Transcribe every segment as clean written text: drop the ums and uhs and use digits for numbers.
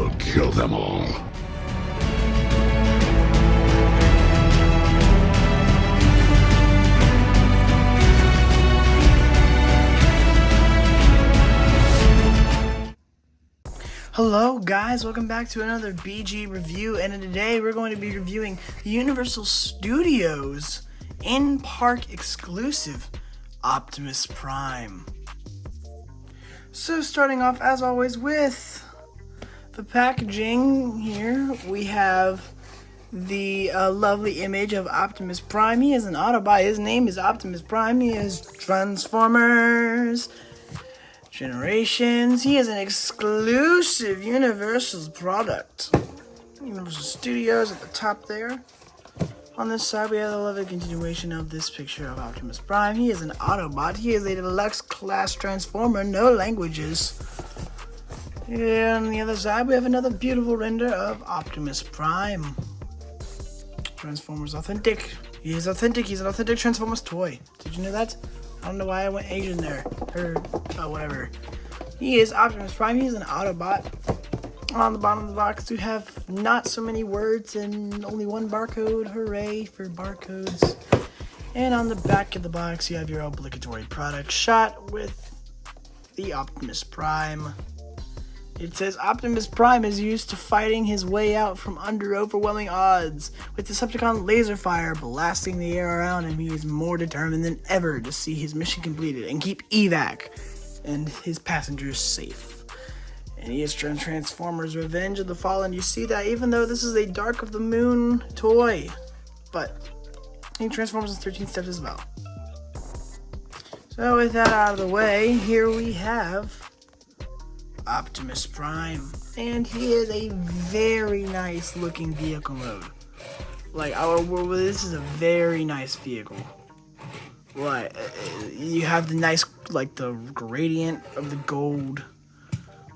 will kill them all. Hello guys, welcome back to another BG review, and today we're going to be reviewing the Universal Studios in-park exclusive Optimus Prime. So starting off as always with the packaging here, we have the lovely image of Optimus Prime. He is an Autobot, his name is Optimus Prime, he is Transformers Generations. He is an exclusive Universal product. Universal Studios at the top there. On this side, we have a lovely continuation of this picture of Optimus Prime. He is an Autobot. He is a deluxe class Transformer, no languages. And on the other side, we have another beautiful render of Optimus Prime. Transformers authentic. He is authentic. He's an authentic Transformers toy. Did you know that? I don't know why I went Asian there, or whatever. He is Optimus Prime. He's an Autobot. On the bottom of the box, you have not so many words and only one barcode. Hooray for barcodes. And on the back of the box, you have your obligatory product shot with the Optimus Prime. It says Optimus Prime is used to fighting his way out from under overwhelming odds. With Decepticon laser fire blasting the air around him, he is more determined than ever to see his mission completed and keep evac and his passengers safe. And he is Transformers Revenge of the Fallen. You see that even though this is a Dark of the Moon toy, but he transforms in 13 steps as well. So with that out of the way, here we have Optimus Prime, and he is a very nice looking vehicle mode. Like, this is a very nice vehicle. Like, you have the nice, like, the gradient of the gold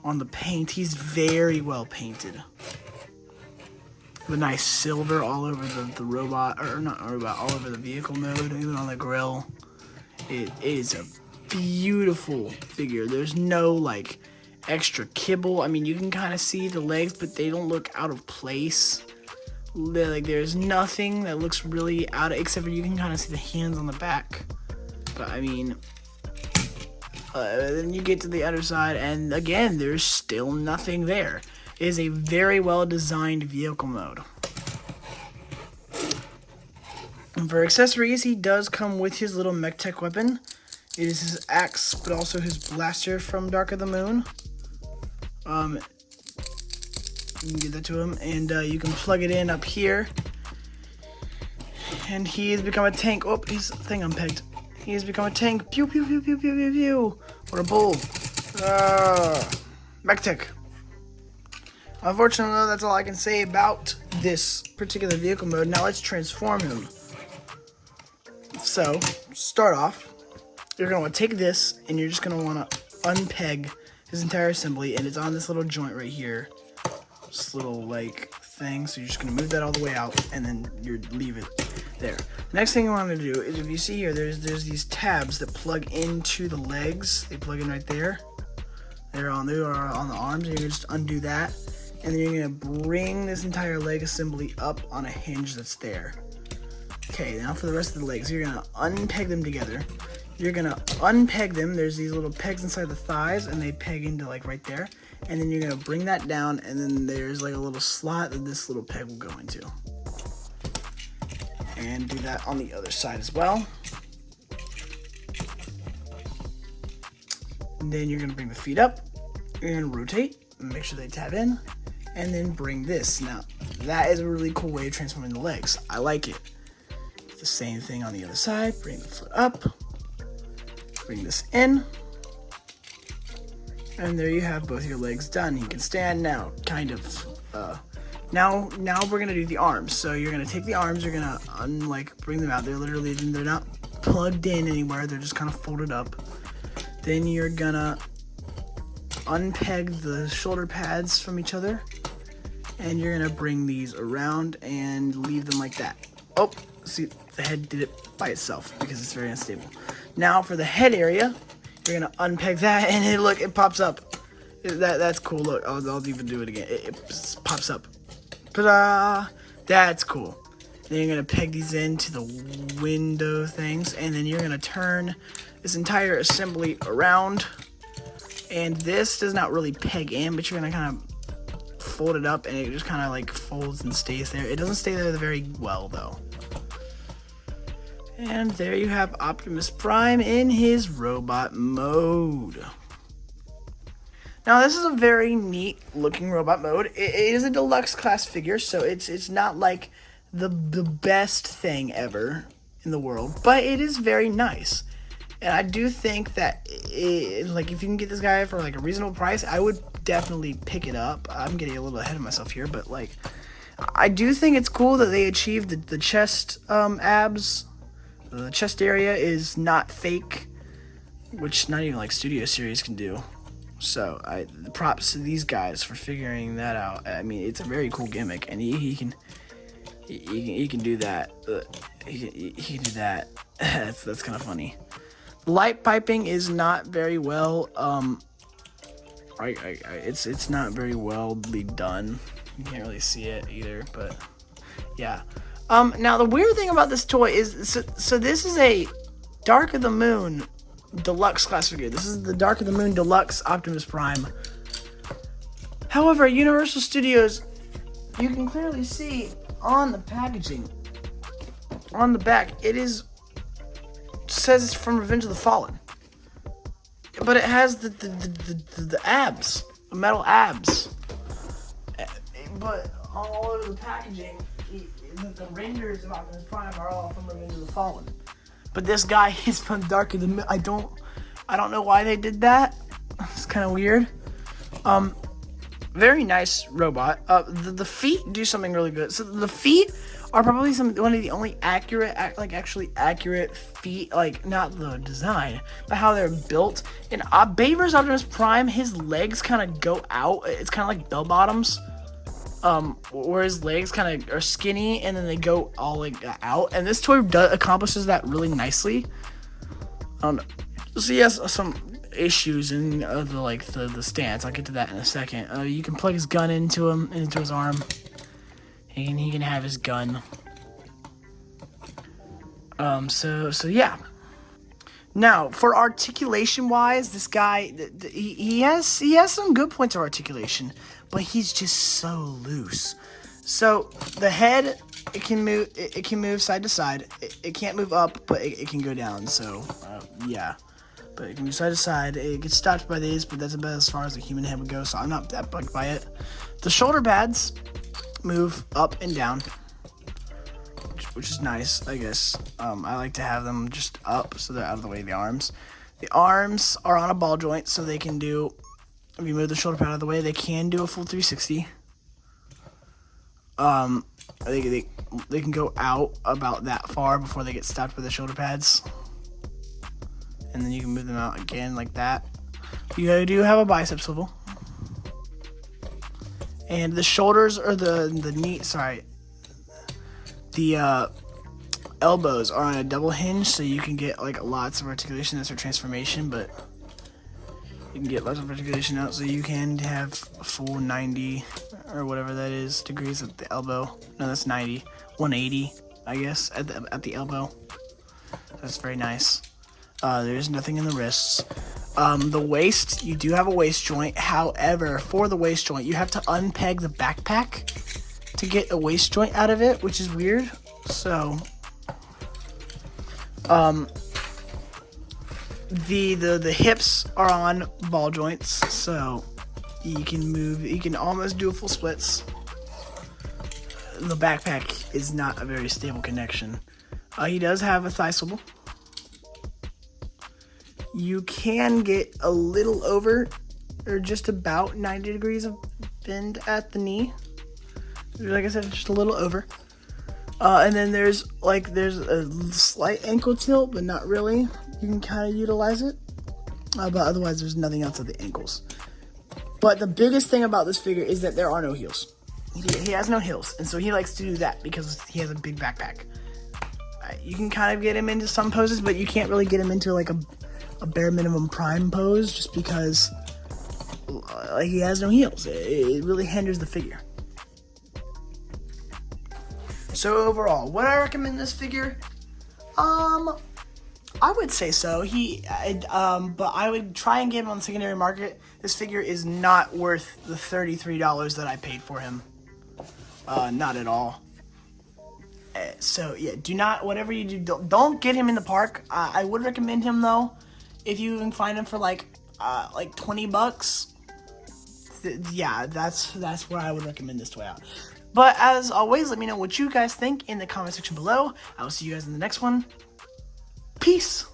on the paint. He's very well painted. The nice silver all over the robot, or not robot, all over the vehicle mode, even on the grill. It is a beautiful figure. There's no, like, extra kibble. I mean, you can kind of see the legs, but they don't look out of place. Like, there's nothing that looks really out of, except for you can kind of see the hands on the back. But I mean, then you get to the other side, and again, there's still nothing there. It is a very well designed vehicle mode. And for accessories, he does come with his little mech tech weapon. It is his axe, but also his blaster from Dark of the Moon. You can give that to him, and you can plug it in up here. And he has become a tank. Oh, his thing unpegged. He has become a tank. Pew, pew, pew, pew, pew, pew, pew. Or a bull. Mech Tech. Unfortunately, that's all I can say about this particular vehicle mode. Now let's transform him. So, start off, you're going to want to take this, and you're just going to want to unpeg his entire assembly, and it's on this little joint right here. This little, like, thing. So you're just going to move that all the way out, and then you leave it there. The next thing you want to do is, if you see here, there's these tabs that plug into the legs. They plug in right there. They're on the arms, and you're going to just undo that. And then you're going to bring this entire leg assembly up on a hinge that's there. Okay, now for the rest of the legs, you're going to unpeg them together. You're going to unpeg them. There's these little pegs inside the thighs, and they peg into, like, right there. And then you're going to bring that down, and then there's, like, a little slot that this little peg will go into. And do that on the other side as well. And then you're going to bring the feet up. You're going to rotate, and make sure they tab in. And then bring this. Now, that is a really cool way of transforming the legs. I like it. It's the same thing on the other side. Bring the foot up. Bring this in. And there you have both your legs done. You can stand now, kind of. Now we're gonna do the arms. So you're gonna take the arms. You're gonna bring them out. They're not plugged in anywhere. They're just kind of folded up. Then you're gonna unpeg the shoulder pads from each other, and you're gonna bring these around and leave them like that. Oh, see, the head did it by itself because it's very unstable. Now for the head area, you're gonna unpeg that, and look, it pops up. That's cool. Look, I'll even do it again. It pops up. Ta-da! That's cool. Then you're gonna peg these into the window things, and then you're gonna turn this entire assembly around. And this does not really peg in, but you're gonna kind of fold it up, and it just kind of like folds and stays there. It doesn't stay there very well though. And there you have Optimus Prime in his robot mode. Now this is a very neat looking robot mode. It is a deluxe class figure, so it's not like the best thing ever in the world, but it is very nice. And I do think that like if you can get this guy for like a reasonable price, I would definitely pick it up. I'm getting a little ahead of myself here, but like I do think it's cool that they achieved the chest abs. The chest area is not fake, which not even like Studio Series can do. So the props to these guys for figuring that out. I mean, it's a very cool gimmick, and he can do that. He can do that. That's kind of funny. Light piping is not very well. It's not very well done. You can't really see it either, but yeah. Now the weird thing about this toy is, so this is a Dark of the Moon Deluxe class figure. This is the Dark of the Moon Deluxe Optimus Prime. However, Universal Studios, you can clearly see on the packaging, on the back, says it's from Revenge of the Fallen, but it has the abs, the metal abs. But all over the packaging, the renders of Optimus Prime are all from Revenge of the Fallen. But this guy is from Dark of the Moon. I don't know why they did that. It's kind of weird. Very nice robot. The feet do something really good. So the feet are probably one of the only actually accurate feet, like not the design, but how they're built. In Baver's Optimus Prime, his legs kind of go out. It's kind of like bell bottoms. Where his legs kind of are skinny and then they go all like out, and this toy accomplishes that really nicely. So he has some issues in the stance. I'll get to that in a second. You can plug his gun into his arm, and he can have his gun. So yeah. Now, for articulation wise, this guy he has some good points of articulation, but he's just so loose. So the head, it can move side to side. It can't move up, but it can go down. So yeah, but it can move side to side. It gets stopped by these, but that's about as far as the human head would go. So I'm not that bugged by it. The shoulder pads move up and down, which is nice, I guess. I like to have them just up so they're out of the way of the arms. The arms are on a ball joint, so they can do, if you move the shoulder pad out of the way, they can do a full 360. They can go out about that far before they get stopped by the shoulder pads. And then you can move them out again like that. You do have a bicep swivel. And the shoulders, or the elbows are on a double hinge, so you can get like lots of articulation. That's for transformation, but you can get lots of articulation out, so you can have a full 90 or whatever that is degrees at the elbow. No, that's 90, 180, I guess, at the elbow. That's very nice. There's nothing in the wrists. The waist, you do have a waist joint. However, for the waist joint, you have to unpeg the backpack to get a waist joint out of it, which is weird. So, the hips are on ball joints, so you can almost do a full splits. The backpack is not a very stable connection. He does have a thigh swivel. You can get a little over, or just about 90 degrees of bend at the knee. Like I said, just a little over. And then there's a slight ankle tilt, but not really. You can kind of utilize it. But otherwise, there's nothing else at the ankles. But the biggest thing about this figure is that there are no heels. He has no heels, and so he likes to do that because he has a big backpack. You can kind of get him into some poses, but you can't really get him into like a bare minimum prime pose, just because like he has no heels. It really hinders the figure. So overall, would I recommend this figure? I would say so. But I would try and get him on the secondary market. This figure is not worth the $33 that I paid for him. Not at all. So yeah, do not, whatever you do, don't get him in the park. I would recommend him though, if you can find him for like $20. Yeah, that's where I would recommend this toy out. But as always, let me know what you guys think in the comment section below. I will see you guys in the next one. Peace.